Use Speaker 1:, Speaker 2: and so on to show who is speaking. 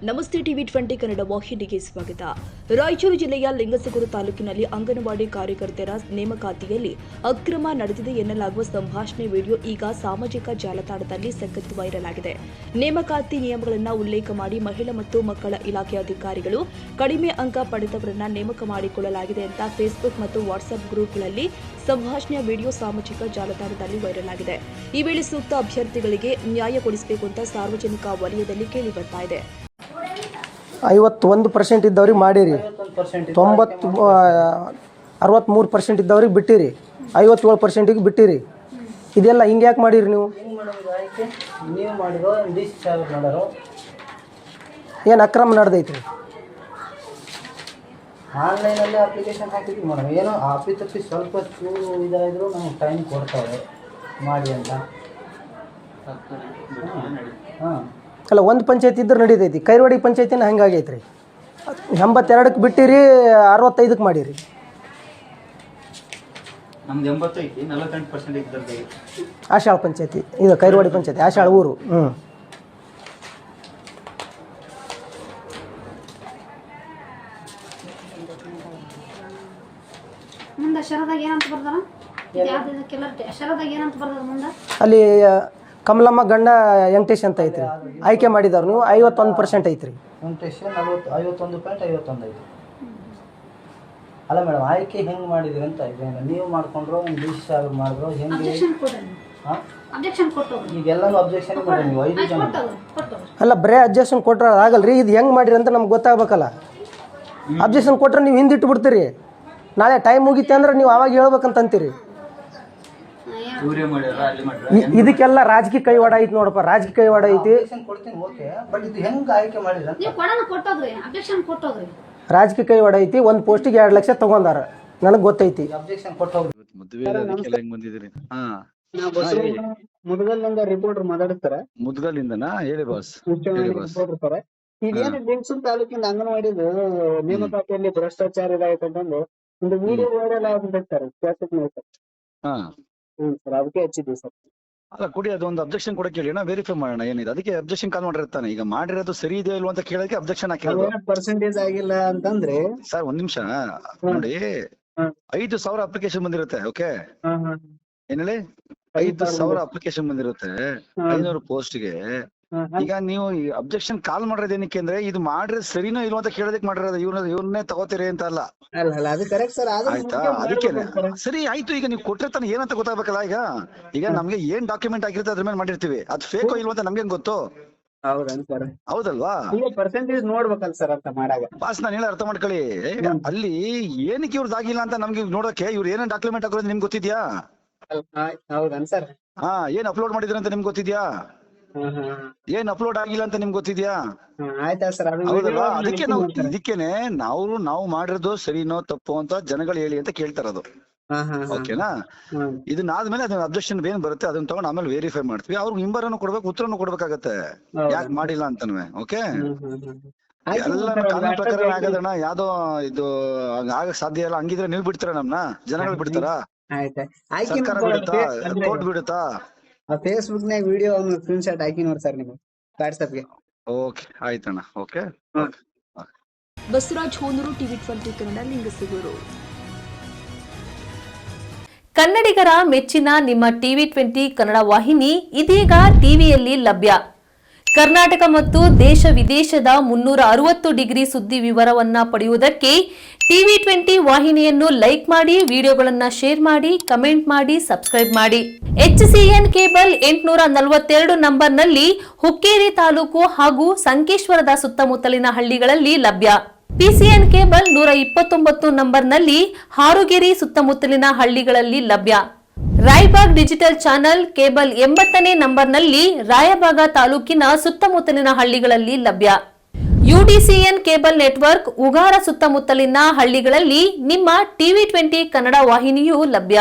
Speaker 1: ನಮಸ್ತೆ ಟಿವಿ20 ಕನ್ನಡ ವಾಹಿನಿಗೆ ಸ್ವಾಗತ. ರಾಯಚೂರು ಜಿಲ್ಲೆಯ ಲಿಂಗಸಗೂರು ತಾಲೂಕಿನಲ್ಲಿ ಅಂಗನವಾಡಿ ಕಾರ್ಯಕರ್ತರ ನೇಮಕಾತಿಯಲ್ಲಿ ಅಕ್ರಮ ನಡೆದಿದೆ ಎನ್ನಲಾಗುವ ಸಂಭಾಷಣೆ ವಿಡಿಯೋ ಈಗ ಸಾಮಾಜಿಕ ಜಾಲತಾಣದಲ್ಲಿ ಸಖತ್ ವೈರಲ್ ಆಗಿದೆ. ನೇಮಕಾತಿ ನಿಯಮಗಳನ್ನು ಉಲ್ಲೇಖ ಮಾಡಿ ಮಹಿಳಾ ಮತ್ತು ಮಕ್ಕಳ ಇಲಾಖೆ ಅಧಿಕಾರಿಗಳು ಕಡಿಮೆ ಅಂಕ ಪಡೆದವರನ್ನ ನೇಮಕ ಮಾಡಿಕೊಳ್ಳಲಾಗಿದೆ ಅಂತ ಫೇಸ್ಬುಕ್ ಮತ್ತು ವಾಟ್ಸ್ಆಪ್ ಗ್ರೂಪ್ಗಳಲ್ಲಿ ಸಂಭಾಷಣೆಯ ವಿಡಿಯೋ ಸಾಮಾಜಿಕ ಜಾಲತಾಣದಲ್ಲಿ ವೈರಲ್ ಆಗಿದೆ. ಈ ವೇಳೆ ಸೂಕ್ತ ಅಭ್ಯರ್ಥಿಗಳಿಗೆ ನ್ಯಾಯ ಕೊಡಿಸಬೇಕು ಅಂತ ಸಾರ್ವಜನಿಕ ವಲಯದಲ್ಲಿ ಕೇಳಿ ಬರ್ತಾ ಇದೆ.
Speaker 2: 51% ಇದ್ದವ್ರಿಗೆ ಮಾಡಿರಿ, 63% ಇದ್ದವ್ರಿಗೆ ಬಿಟ್ಟಿರಿ, 57%ಗೆ ಬಿಟ್ಟಿರಿ. ಇದೆಲ್ಲ ಹಿಂಗೆ ಯಾಕೆ ಮಾಡಿರಿ ನೀವು? ಏನು ಅಕ್ರಮ ನಡೆದೈತ್ರಿ?
Speaker 3: ಆನ್ಲೈನಲ್ಲಿ ಅಪ್ಲಿಕೇಶನ್ ಹಾಕಿದ್ವಿ ಮೇಡಮ್. ಏನೋ ತಪ್ಪಿ ಸ್ವಲ್ಪ ಇದಾದರೂ ನಾವು ಟೈಮ್ ಕೊಡ್ತಾವೆ ಮಾಡಿ ಅಂತ. ಹಾಂ
Speaker 2: ಅಲ್ಲ, ಒಂದು ಪಂಚಾಯತಿ ಇದ್ರೆ ನಡೀತೈತಿ. ಕೈರವಾಡಿ ಪಂಚಾಯತಿನ ಹಂಗಾಗೈತ್ರಿ. 82ಕ್ಕೆ ಬಿಟ್ಟಿರಿ, 65ಕ್ಕೆ ಮಾಡಿರಿ.
Speaker 3: ನಮ್ದು 80 ಐತಿ, 48% ಇದ್ದದ್ದು.
Speaker 2: ಆಶಾಳ್ ಪಂಚಾಯತಿ ಇದು ಕೈರವಾಡಿ ಪಂಚಾಯತಿ, ಆಶಾಳ್ ಊರು. ಅಲ್ಲಿ ಕಮಲಮ್ಮ ಗಂಡ ವೆಂಕಟೇಶ್ ಅಂತ ಐತ್ರಿ, ಆಯ್ಕೆ ಮಾಡಿದವ್ರು. ನೀವು 51% ಐತ್ರಿ.
Speaker 3: ವೆಂಕಟೇಶ್ 51.51 ಐತಿ. ಅಲ್ಲ ಮೇಡಮ್, ಆಯ್ಕೆ ಹೆಂಗೆ ಮಾಡಿದ್ರಿ ಅಂತ ಇದೆ. ನೀವು ಮಾಡ್ಕೊಂಡ್ರು, ಡಿಶ್ ಅವ್ರು ಮಾಡಿದ್ರು, ಹೆಂಗೆ? ಈಗೆಲ್ಲನೂ ಅಬ್ಜೆಕ್ಷನ್ ಮಾಡಿ ನೀವು 5 ಜನ.
Speaker 2: ಅಲ್ಲ, ಬರೇ ಅಬ್ಜೆಕ್ಷನ್ ಕೊಟ್ರೆ ಆಗಲ್ರಿ. ಇದು ಹೆಂಗೆ ಮಾಡಿರಿ ಅಂತ ನಮ್ಗೆ ಗೊತ್ತಾಗಬೇಕಲ್ಲ. ಅಬ್ಜೆಕ್ಷನ್ ಕೊಟ್ರೆ ನೀವು ಹಿಂದಿಟ್ಟು ಬಿಡ್ತೀರಿ. ನಾಳೆ ಟೈಮ್ ಮುಗಿತೆ ಅಂದ್ರೆ ನೀವು ಅವಾಗ ಹೇಳ್ಬೇಕಂತೀರಿ. ಇದಕ್ಕೆಲ್ಲ ರಾಜಕೀಯ ಕೈವಾಡ ಐತಿ ನೋಡಪ್ಪ, ರಾಜಕೀಯ ಕೈವಾಡ ಐತಿ. ರಾಜಕೀಯ ಕೈವಾಡ ಐತಿ. ಒಂದು ಪೋಸ್ಟಿಗೆ 2 ಲಕ್ಷ ತಗೊಂಡಾರ, ನನಗೆ ಗೊತ್ತೈತಿ.
Speaker 3: ಮುದ್ಗಲ್ಲಿಂದ ರಿಪೋರ್ಟರ್ ಮಾತಾಡ್ತಾರ.
Speaker 4: ಮುದ್ಗಲ್ಲಿಂದನಾ? ಹೇಳಿ ಬಾಸ್.
Speaker 3: ಈಗೇನು ಲಿಂಗಸೂರು ತಾಲೂಕಿನ ಅಂಗನವಾಡಿದು ನೇಮಕಾತಿಯಲ್ಲಿ ಭ್ರಷ್ಟಾಚಾರ ಇದಾಯ್ತಂತಂದು ಒಂದು ವಿಡಿಯೋ ವೈರಲ್ ಆಗ್ಬಿಟ್ಟೆ ಸರ್, ಫೇಸ್ಬುಕ್. ಸರ್ ಅದಕ್ಕೆ ಹಚ್ಚಿದ್ವಿ ಸರ್.
Speaker 4: ಅಲ್ಲ ಕೊಡಿ, ಅದೊಂದು ಅಬ್ಜೆಕ್ಷನ್ ಕೊಡಕ್ಕೆ ಹೇಳಿ, ವೆರಿಫೈ ಮಾಡೋಣ ಏನಿದೆ. ಅದಕ್ಕೆ ಅಬ್ಜೆಕ್ಷನ್ ಕಾಲ್ ಮಾಡಿರ್ತಾನೆ. ಈಗ ಮಾಡಿರೋದು ಸರಿ ಇದೆಯೋ ಇಲ್ವೋ ಅಂತ ಕೇಳೋಕೆ ಅಬ್ಜೆಕ್ಷನ್ ಹಾಕಿರೋದು.
Speaker 3: ಪರ್ಸೆಂಟೇಜ್ ಆಗಿಲ್ಲ ಅಂತಂದ್ರೆ
Speaker 4: ಸರ್ ಒಂದ್ ನಿಮಿಷ ನೋಡಿ, 5,000 ಅಪ್ಲಿಕೇಶನ್ ಬಂದಿರುತ್ತೆ. ಓಕೆ, ಏನ್ ಹೇಳಿ? 5,000 ಅಪ್ಲಿಕೇಶನ್ ಬಂದಿರುತ್ತೆ 500 ಪೋಸ್ಟ್ಗೆ. ಈಗ ನೀವು ಅಬ್ಜೆಕ್ಷನ್ ಕಾಲ್ ಮಾಡಿರೋದು ಏನಕ್ಕೆ ಅಂದ್ರೆ, ಇದು ಮಾಡಿರೋದು ಸರಿನೋ ಇಲ್ವೋ ಅಂತ ಕೇಳೋದಕ್ಕೆ ಮಾಡಿರೋದು. ಇವ್ರನ್ನೇ ತಗೋತೀರಿ ಅಂತ ಅಲ್ಲ, ಆಯ್ತಾ? ಅದಕ್ಕೇನೆ ಸರಿ ಆಯ್ತು. ಈಗ ನೀವು ಕೊಟ್ಟಿರ್ತಾನೆ ಏನಂತ ಗೊತ್ತಾಗಬೇಕಲ್ಲ. ಈಗ ನಮ್ಗೆ ಏನ್ ಡಾಕ್ಯುಮೆಂಟ್ ಆಗಿರುತ್ತೆ ಅದ್ರ ಮೇಲೆ ಮಾಡಿರ್ತೀವಿ. ಅದು ಫೇಕೋ ಇಲ್ವೋ ಅಂತ ನಮ್ಗೆ ಗೊತ್ತು, ಹೌದಲ್ವಾ?
Speaker 3: ಪರ್ಸೆಂಟೇಜ್ ನೋಡ್ಬೇಕಲ್ಲ ಸರ್ ಅಂತ ಮಾಡಾಗ.
Speaker 4: ಬಾಸ್, ನಾನು ಹೇಳಿ ಅರ್ಥ ಮಾಡ್ಕೊಳ್ಳಿ. ಅಲ್ಲಿ ಏನಕ್ಕೆ ಇವ್ರದ್ದು ಆಗಿಲ್ಲ ಅಂತ ನಮ್ಗೆ ನೋಡೋಕೆ ಇವ್ರು ಏನೇನ್ ಡಾಕ್ಯುಮೆಂಟ್ ಹಾಕೋದು ನಿಮ್ಗೆ ಗೊತ್ತಿದ್ಯಾ?
Speaker 3: ಸರ್
Speaker 4: ಏನ್ ಅಪ್ಲೋಡ್ ಮಾಡಿದ್ರು ಅಂತ ನಿಮ್ಗೆ ಗೊತ್ತಿದ್ಯಾ? ಏನ್ ಅಪ್ಲೋಡ್ ಆಗಿಲ್ಲ ಅಂತ ನಿಮ್ಗೆ ಗೊತ್ತಿದ್ಯಾ? ಹೌದಲ್ವಾ? ಇದಕ್ಕೇನೆ ನಾವು ಮಾಡಿರೋದು ಸರಿನೋ ತಪ್ಪು ಅಂತ ಜನಗಳು ಹೇಳಿ ಅಂತ ಕೇಳ್ತಾರದು. ಓಕೆನಾ? ಇದನ್ನಾದ್ಮೇಲೆ ಅದನ್ನ ಅಬ್ಜೆಕ್ಷನ್ ಏನ್ ಬರುತ್ತೆ ಅದನ್ನ ತಗೊಂಡು ಆಮೇಲೆ ವೆರಿಫೈ ಮಾಡ್ತೀವಿ. ಅವ್ರಿಗೆ ಹಿಂಬರನ್ನು ಕೊಡ್ಬೇಕು, ಉತ್ತರನು ಕೊಡ್ಬೇಕಾಗತ್ತೆ, ಯಾಕೆ ಮಾಡಿಲ್ಲ ಅಂತನೂ. ಓಕೆ, ಎಲ್ಲ ಕಾನೂನು ಪ್ರಕಾರ ಆಗೋದಣ್ಣ. ಯಾವ್ದೋ ಇದು ಆಗಕ್ ಸಾಧ್ಯ ಇಲ್ಲ. ಹಂಗಿದ್ರೆ ನೀವು ಬಿಡ್ತೀರಾ ನಮ್ನ? ಜನಗಳು ಬಿಡ್ತಾರಾ? ಸರ್ಕಾರ ಬಿಡುತ್ತಾ? ಕೋರ್ಟ್ ಬಿಡುತ್ತಾ?
Speaker 3: ಫೇಸ್ಬುಕ್ ನಾಗ ವಿಡಿಯೋ ಸ್ಕ್ರೀನ್ ಶಾಟ್ ಹಾಕಿ ನೋಡಿ ಸರ್ ನೀವು ವಾಟ್ಸ್ಆಪ್ಗೆ.
Speaker 4: ಓಕೆ, ಆಯ್ತಣ್ಣ. ಓಕೆ.
Speaker 1: ಬಸವರಾಜ್ ಹೋನೂರು, ಟಿವಿ20 ಕನ್ನಡ, ಲಿಂಗಸಗೂರು.
Speaker 5: ಕನ್ನಡಿಗರ ಮೆಚ್ಚಿನ ನಿಮ್ಮ ಟಿವಿ20 ಕನ್ನಡ ವಾಹಿನಿ ಇದೀಗ ಟಿವಿಯಲ್ಲಿ ಲಭ್ಯ. ಕರ್ನಾಟಕ ಮತ್ತು ದೇಶ ವಿದೇಶದ 360 ಡಿಗ್ರಿ ಸುದ್ದಿ ವಿವರವನ್ನ ಪಡೆಯುವುದಕ್ಕೆ ಟಿವಿ20 ವಾಹಿನಿಯನ್ನು ಲೈಕ್ ಮಾಡಿ, ವಿಡಿಯೋಗಳನ್ನು ಶೇರ್ ಮಾಡಿ, ಕಮೆಂಟ್ ಮಾಡಿ, ಸಬ್ಸ್ಕ್ರೈಬ್ ಮಾಡಿ. HCN ಕೇಬಲ್ 842 ನಂಬರ್ನಲ್ಲಿ ಹುಕ್ಕೇರಿ ತಾಲೂಕು ಹಾಗೂ ಸಂಕೇಶ್ವರದ ಸುತ್ತಮುತ್ತಲಿನ ಹಳ್ಳಿಗಳಲ್ಲಿ ಲಭ್ಯ. PCN ಕೇಬಲ್ 129 ನಂಬರ್ನಲ್ಲಿ ಹಾರುಗೆರೆ ಸುತ್ತಮುತ್ತಲಿನ ಹಳ್ಳಿಗಳಲ್ಲಿ ಲಭ್ಯ. ರಾಯಬಾಗ್ ಡಿಜಿಟಲ್ ಚಾನೆಲ್ ಕೇಬಲ್ 80ನೇ ನಂಬರ್ನಲ್ಲಿ ರಾಯಬಾಗ ತಾಲೂಕಿನ ಸುತ್ತಮುತ್ತಲಿನ ಹಳ್ಳಿಗಳಲ್ಲಿ ಲಭ್ಯ. UDCN ಕೇಬಲ್ ನೆಟ್ವರ್ಕ್ ಉಗಾರ ಸುತ್ತಮುತ್ತಲಿನ ಹಳ್ಳಿಗಳಲ್ಲಿ ನಿಮ್ಮ ಟಿವಿ20 ಕನ್ನಡ ವಾಹಿನಿಯೂ ಲಭ್ಯ.